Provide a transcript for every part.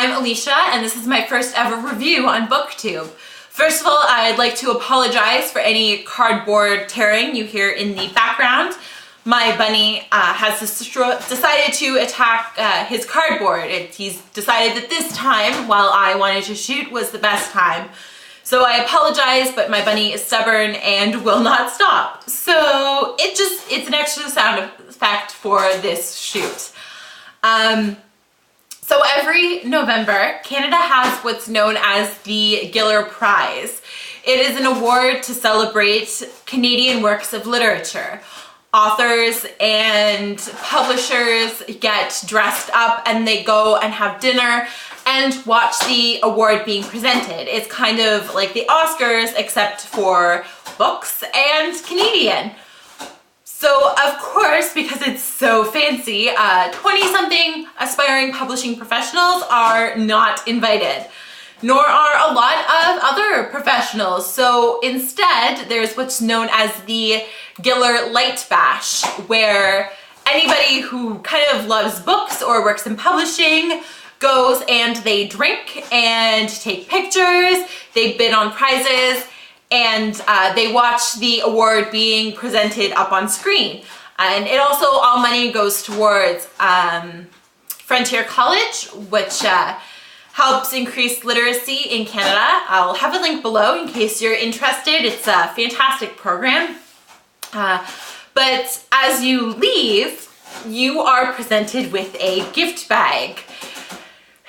I'm Alicia, and this is my first ever review on BookTube. First of all, I'd like to apologize for any cardboard tearing you hear in the background. My bunny has decided to attack his cardboard. He's decided that this time, while I wanted to shoot, was the best time. So I apologize, but my bunny is stubborn and will not stop. So it's an extra sound effect for this shoot. So every November, Canada has what's known as the Giller Prize. It is an award to celebrate Canadian works of literature. Authors and publishers get dressed up and they go and have dinner and watch the award being presented. It's kind of like the Oscars, except for books and Canadian. So of course, because it's so fancy, 20-something aspiring publishing professionals are not invited, nor are a lot of other professionals. So instead, there's what's known as the Giller Light Bash, where anybody who kind of loves books or works in publishing goes and they drink and take pictures, they bid on prizes, and they watch the award being presented up on screen. And it also, all money goes towards Frontier College, which helps increase literacy in Canada. I'll have a link below in case you're interested. It's a fantastic program. But as you leave, you are presented with a gift bag.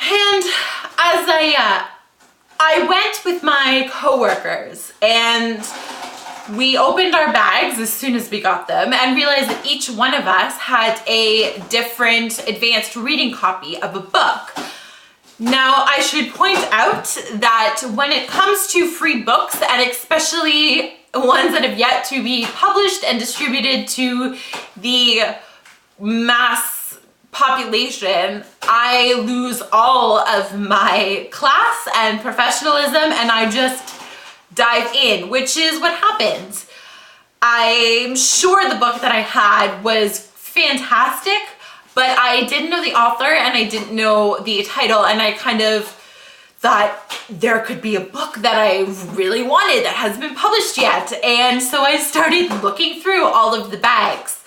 And as I went with my coworkers and we opened our bags as soon as we got them and realized that each one of us had a different advanced reading copy of a book. Now, I should point out that when it comes to free books, and especially ones that have yet to be published and distributed to the mass population, I lose all of my class and professionalism and I just dive in, which is what happens. I'm sure the book that I had was fantastic, but I didn't know the author and I didn't know the title, and I kind of thought there could be a book that I really wanted that hasn't been published yet. And so I started looking through all of the bags.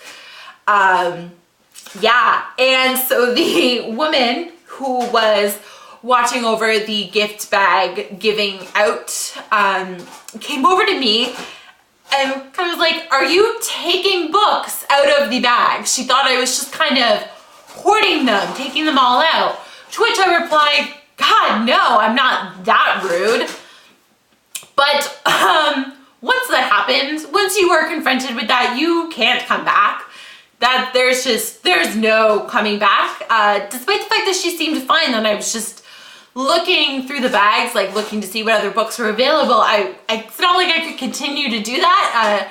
Yeah, and so the woman who was watching over the gift bag giving out came over to me and kind of was like, "Are you taking books out of the bag?" She thought I was just kind of hoarding them, taking them all out. To which I replied, "God, no, I'm not that rude." But once that happens, once you are confronted with that, you can't come back. That there's no coming back. Despite the fact that she seemed fine, then I was just looking through the bags, like looking to see what other books were available. It's not like I could continue to do that.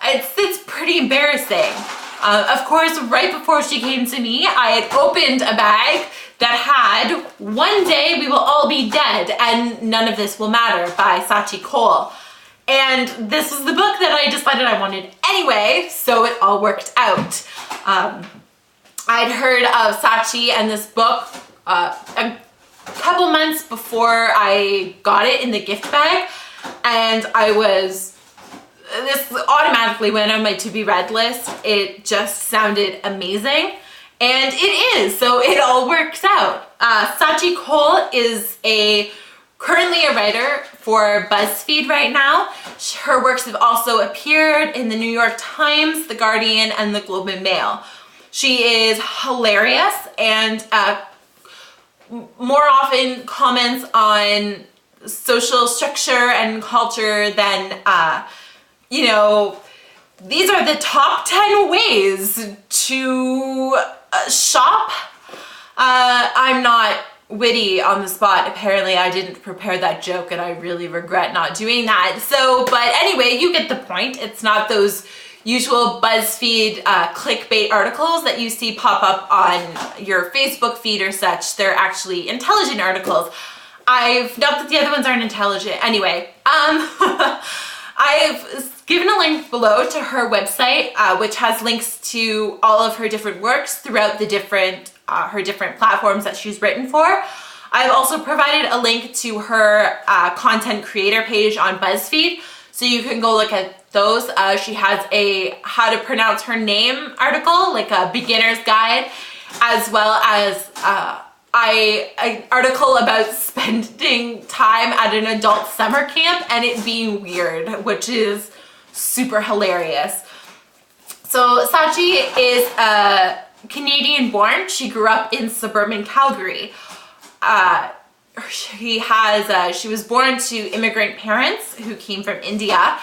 It's pretty embarrassing. Of course, right before she came to me, I had opened a bag that had "One Day We Will All Be Dead and None of This Will Matter" by Scaachi Koul. And this was the book that I decided I wanted anyway, so it all worked out. I'd heard of Scaachi and this book a couple months before I got it in the gift bag, and this automatically went on my to-be-read list. It just sounded amazing, and it is, so it all works out. Scaachi Koul is currently a writer for BuzzFeed right now. Her works have also appeared in the New York Times, The Guardian, and the Globe and Mail. She is hilarious and more often comments on social structure and culture than, these are the top 10 ways to shop. I'm not witty on the spot. Apparently I didn't prepare that joke and I really regret not doing that. But anyway, you get the point. It's not those usual BuzzFeed clickbait articles that you see pop up on your Facebook feed or such. They're actually intelligent articles. Not that the other ones aren't intelligent. Anyway, I've given a link below to her website, which has links to all of her different works throughout the her different platforms that she's written for. I've also provided a link to her content creator page on BuzzFeed, so you can go look at those. She has a how to pronounce her name article, like a beginner's guide, as well as an article about spending time at an adult summer camp and it being weird, which is super hilarious. So Scaachi is Canadian born. She grew up in suburban Calgary. She was born to immigrant parents who came from India,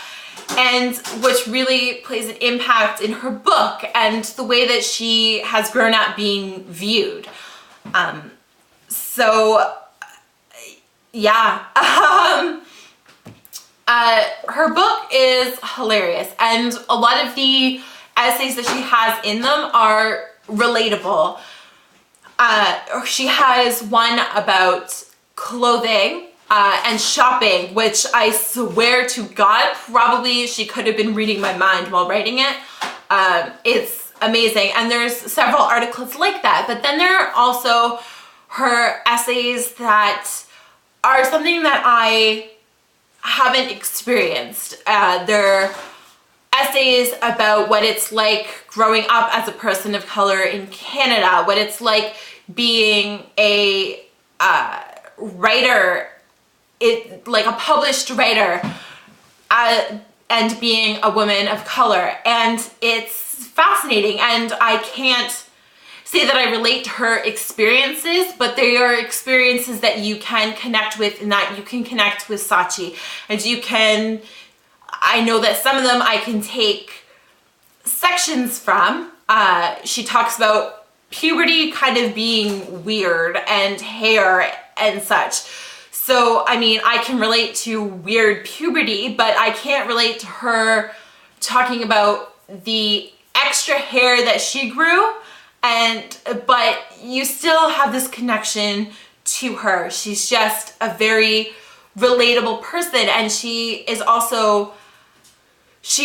and which really plays an impact in her book and the way that she has grown up being viewed. Her book is hilarious, and a lot of the essays that she has in them are relatable. She has one about clothing and shopping, which I swear to God, probably she could have been reading my mind while writing it. It's amazing, and there's several articles like that, but then there are also her essays that are something that I haven't experienced. They're essays about what it's like growing up as a person of color in Canada, what it's like being a writer, like a published writer, and being a woman of color. And it's fascinating, and I can't say that I relate to her experiences, but they are experiences that you can connect with, and that you can connect with Scaachi, and I know that some of them I can take sections from. She talks about puberty kind of being weird and hair and such. So, I mean, I can relate to weird puberty, but I can't relate to her talking about the extra hair that she grew, but you still have this connection to her. She's just a very relatable person, and she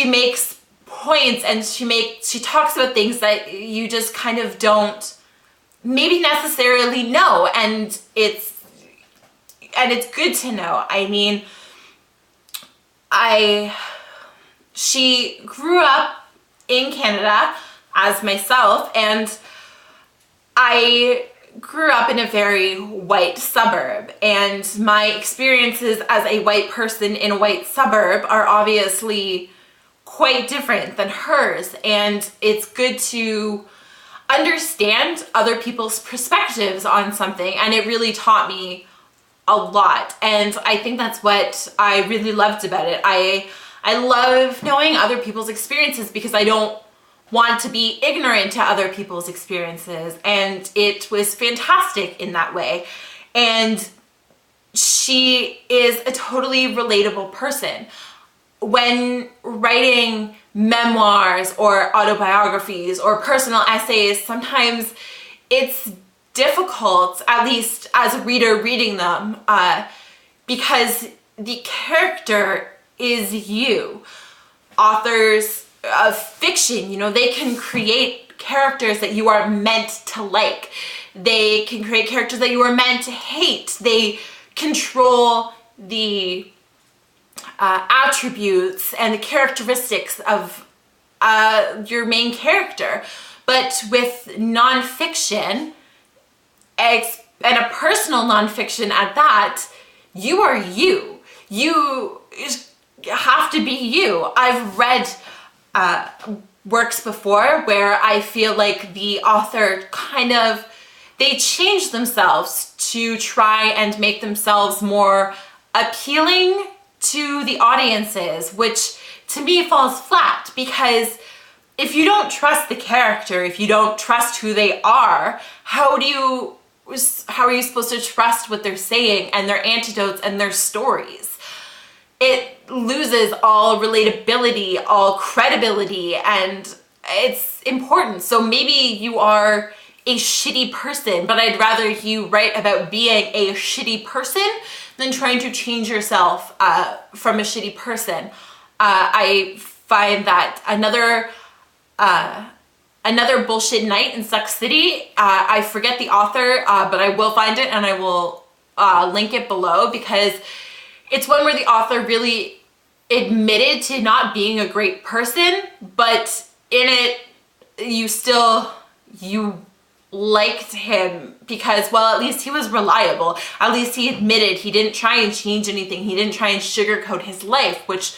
makes points, and she talks about things that you just kind of don't maybe necessarily know, and it's good to know. I mean, she grew up in Canada as myself, and I grew up in a very white suburb, and my experiences as a white person in a white suburb are obviously quite different than hers, and it's good to understand other people's perspectives on something, and it really taught me a lot, and I think that's what I really loved about it. I love knowing other people's experiences because I don't want to be ignorant to other people's experiences, and it was fantastic in that way. And she is a totally relatable person. When writing memoirs or autobiographies or personal essays, sometimes it's difficult, at least as a reader reading them, because the character is you. Authors of fiction, they can create characters that you are meant to like. They can create characters that you are meant to hate. They control the attributes and the characteristics of your main character. But with nonfiction, and a personal nonfiction at that, you are you. You have to be you. I've read works before where I feel like the author they change themselves to try and make themselves more appealing to the audiences, which to me falls flat, because if you don't trust the character, if you don't trust who they are, how are you supposed to trust what they're saying and their anecdotes and their stories? It loses all relatability, all credibility, and it's important. So maybe you are a shitty person, but I'd rather you write about being a shitty person than trying to change yourself from a shitty person. I find that another bullshit night in Suck City, I forget the author, but I will find it and I will link it below, because it's one where the author really admitted to not being a great person, but in it, you liked him because, well, at least he was reliable. At least he admitted he didn't try and change anything. He didn't try and sugarcoat his life, which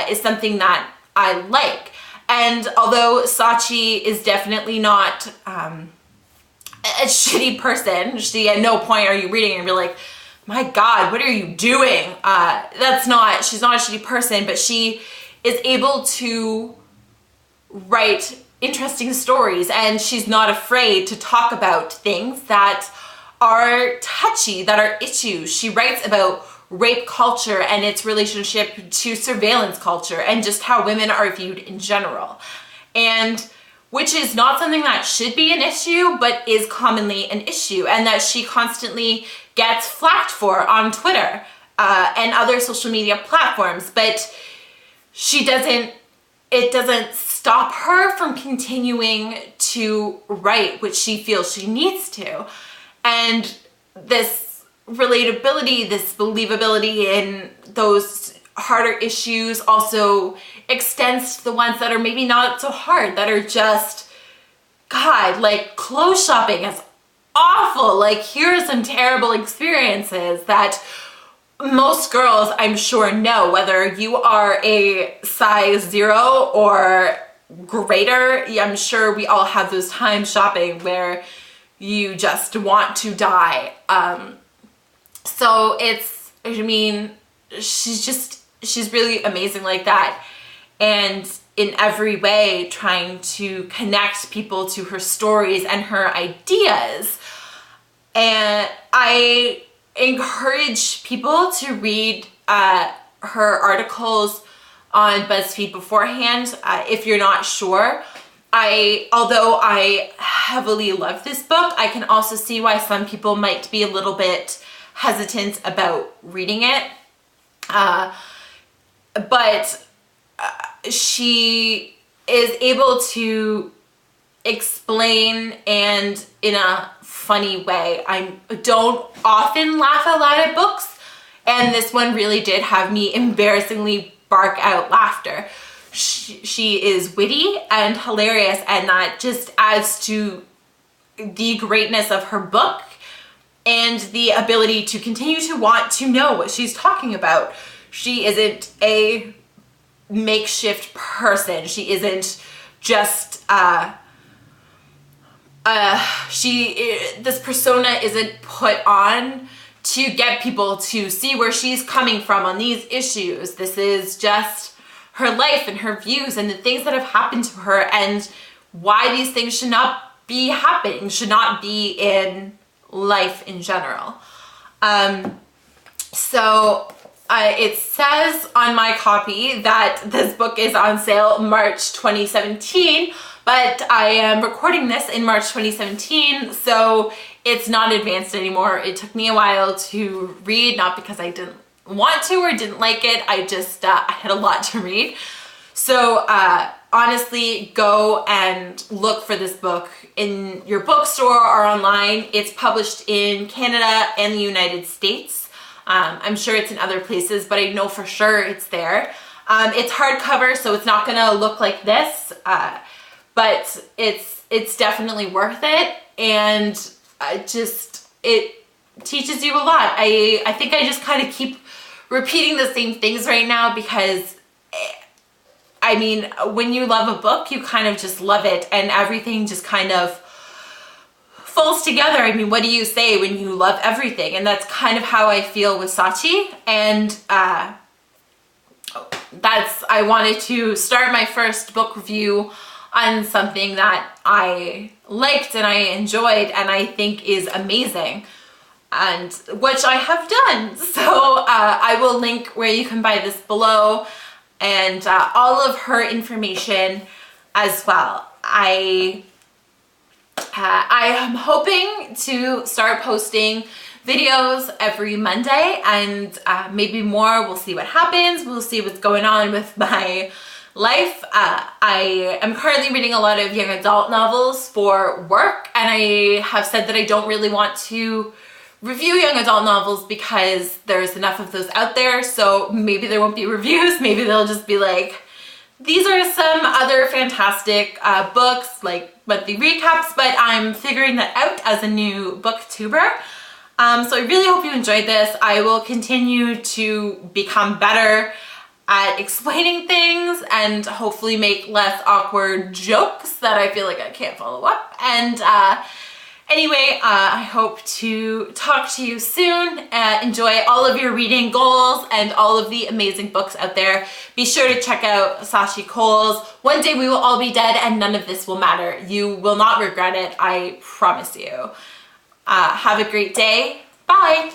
is something that I like. And although Scaachi is definitely not a shitty person, she at no point are you reading and be like, my God, what are you doing? She's not a shitty person, but she is able to write interesting stories, and she's not afraid to talk about things that are touchy, that are issues. She writes about rape culture and its relationship to surveillance culture and just how women are viewed in general. And which is not something that should be an issue, but is commonly an issue, and that she constantly gets flacked for on Twitter and other social media platforms. But it doesn't stop her from continuing to write, which she feels she needs to. And this relatability, this believability in those harder issues also extends to the ones that are maybe not so hard, that are just, God, like clothes shopping is awful. Like, here are some terrible experiences that most girls, I'm sure, know, whether you are a size 0 or greater. I'm sure we all have those times shopping where you just want to die. So she's really amazing like that. And in every way trying to connect people to her stories and her ideas. And I encourage people to read her articles on BuzzFeed beforehand if you're not sure. Although I heavily love this book, I can also see why some people might be a little bit hesitant about reading it. But she is able to explain, and in a funny way. I don't often laugh out loud at books, and this one really did have me embarrassingly bark out laughter. She is witty and hilarious, and that just adds to the greatness of her book and the ability to continue to want to know what she's talking about. She isn't a makeshift person. She isn't just this persona isn't put on to get people to see where she's coming from on these issues. This is just her life and her views and the things that have happened to her, and why these things should not be happening, should not be in life in general. It says on my copy that this book is on sale March 2017, but I am recording this in March 2017, so it's not advanced anymore. It took me a while to read, not because I didn't want to or didn't like it. I just I had a lot to read. So honestly, go and look for this book in your bookstore or online. It's published in Canada and the United States. I'm sure it's in other places, but I know for sure it's there. It's hardcover, so it's not gonna look like this, but it's definitely worth it, and it teaches you a lot. I think I just kind of keep repeating the same things right now because, I mean, when you love a book, you kind of just love it, and everything just kind of falls together. I mean, what do you say when you love everything? And that's kind of how I feel with Scaachi. And I wanted to start my first book review on something that I liked and I enjoyed and I think is amazing, and which I have done. So I will link where you can buy this below, and all of her information as well. I am hoping to start posting videos every Monday, and maybe more. We'll see what happens. We'll see what's going on with my life. I am currently reading a lot of young adult novels for work, and I have said that I don't really want to review young adult novels because there's enough of those out there. So maybe there won't be reviews. Maybe they'll just be like, these are some other fantastic books, like monthly recaps, but I'm figuring that out as a new booktuber. So I really hope you enjoyed this. I will continue to become better at explaining things and hopefully make less awkward jokes that I feel like I can't follow up. And anyway, I hope to talk to you soon. Enjoy all of your reading goals and all of the amazing books out there. Be sure to check out Scaachi Koul's One Day We Will All Be Dead and None of This Will Matter. You will not regret it, I promise you. Have a great day. Bye!